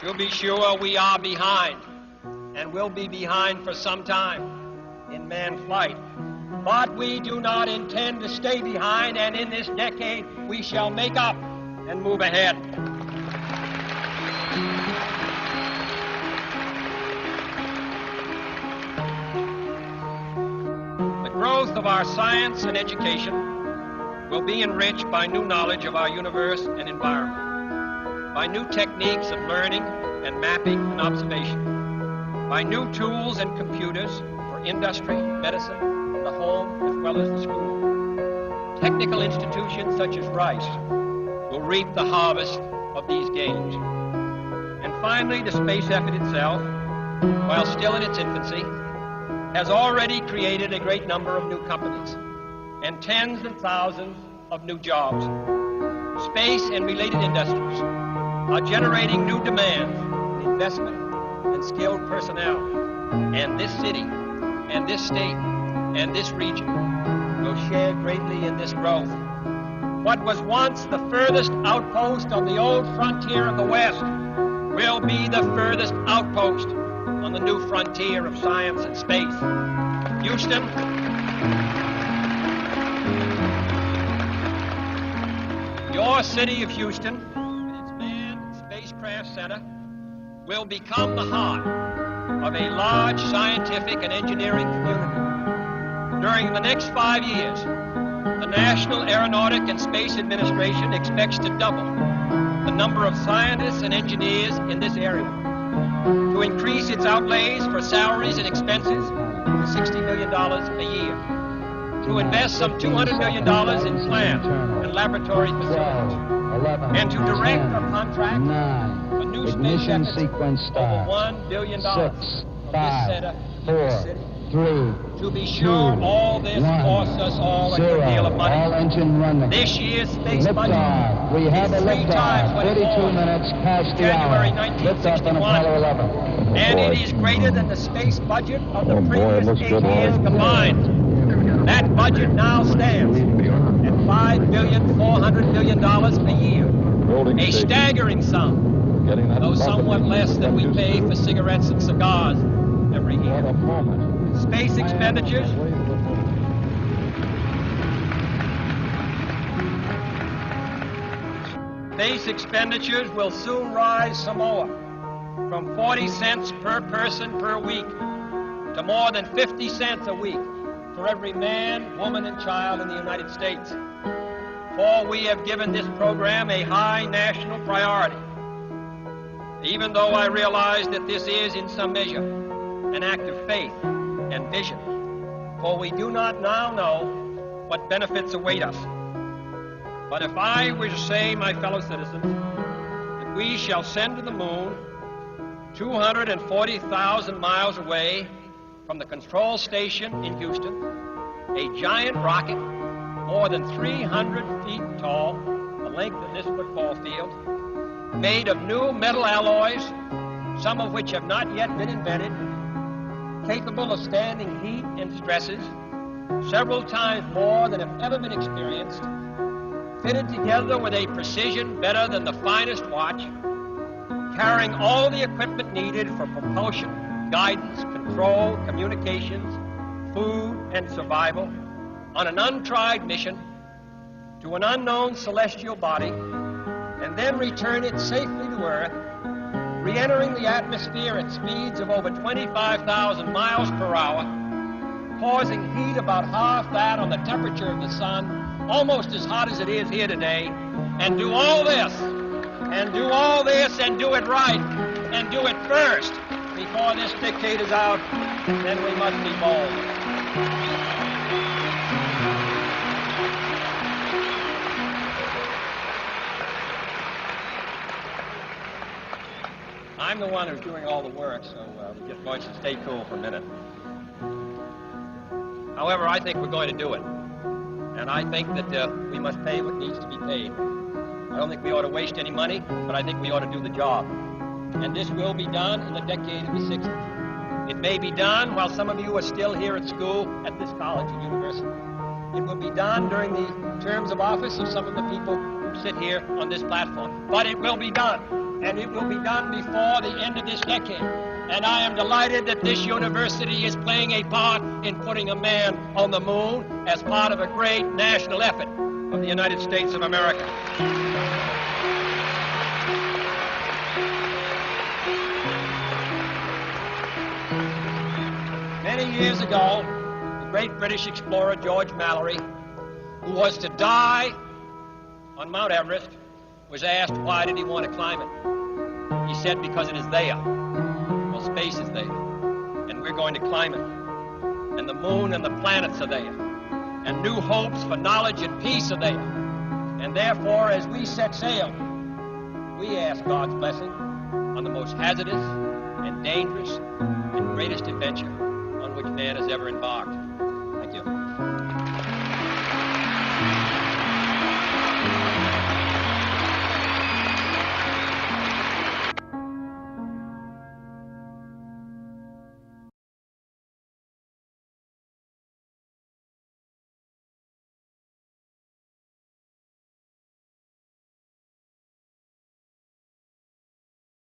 To be sure, we are behind, and will be behind for some time in manned flight. But we do not intend to stay behind, and in this decade, we shall make up and move ahead. The growth of our science and education will be enriched by new knowledge of our universe and environment, by new techniques of learning and mapping and observation, by new tools and computers for industry, medicine, the home, as well as the school. Technical institutions such as Rice will reap the harvest of these gains. And finally, the space effort itself, while still in its infancy, has already created a great number of new companies and tens and thousands of new jobs. Space and related industries are generating new demands in investment and skilled personnel, and this city and this state and this region will share greatly in this growth. What was once the furthest outpost on the old frontier of the West will be the furthest outpost on the new frontier of science and space. Houston, your city of Houston, with its manned spacecraft center, will become the heart of a large scientific and engineering community. During the next 5 years, the National Aeronautic and Space Administration expects to double the number of scientists and engineers in this area, to increase its outlays for salaries and expenses to $60 million a year, to invest some $200 million in plant and laboratory facilities, and to direct or contract a new space effort over $1 billion from this center in this city. To be sure, all this costs us all a good deal of money. This year's space budget is 3 times what it was in January 1961, and it is greater than the space budget of the previous 8 years combined. That budget now stands at $5.4 billion a year, a staggering sum, though somewhat less than we pay for cigarettes and cigars every year. Space expenditures will soon rise some more, from 40 cents per person per week to more than 50 cents a week for every man, woman, and child in the United States. For we have given this program a high national priority, even though I realize that this is, in some measure, an act of faith and vision, for we do not now know what benefits await us. But if I were to say, my fellow citizens, that we shall send to the moon 240,000 miles away from the control station in Houston, a giant rocket more than 300 feet tall, the length of this football field, made of new metal alloys, some of which have not yet been invented, capable of standing heat and stresses several times more than have ever been experienced, fitted together with a precision better than the finest watch, carrying all the equipment needed for propulsion, guidance, control, communications, food, and survival, on an untried mission to an unknown celestial body, and then return it safely to Earth, re-entering the atmosphere at speeds of over 25,000 miles per hour, causing heat about half that on the temperature of the sun, almost as hot as it is here today, and do all this, and do all this, and do it right, and do it first, before this decade is out, then we must be bold. I'm the one who's doing all the work, so we're just going to stay cool for a minute. However, I think we're going to do it. And I think that we must pay what needs to be paid. I don't think we ought to waste any money, but I think we ought to do the job. And this will be done in the decade of the 60s. It may be done while some of you are still here at school at this college and university. It will be done during the terms of office of some of the people who sit here on this platform. But it will be done. and it will be done before the end of this decade. And I am delighted that this university is playing a part in putting a man on the moon as part of a great national effort of the United States of America. Many years ago, the great British explorer George Mallory, who was to die on Mount Everest, was asked why did he want to climb it. He said, because it is there. Well, space is there, and we're going to climb it. And the moon and the planets are there, and new hopes for knowledge and peace are there. And therefore, as we set sail, we ask God's blessing on the most hazardous and dangerous and greatest adventure on which man has ever embarked.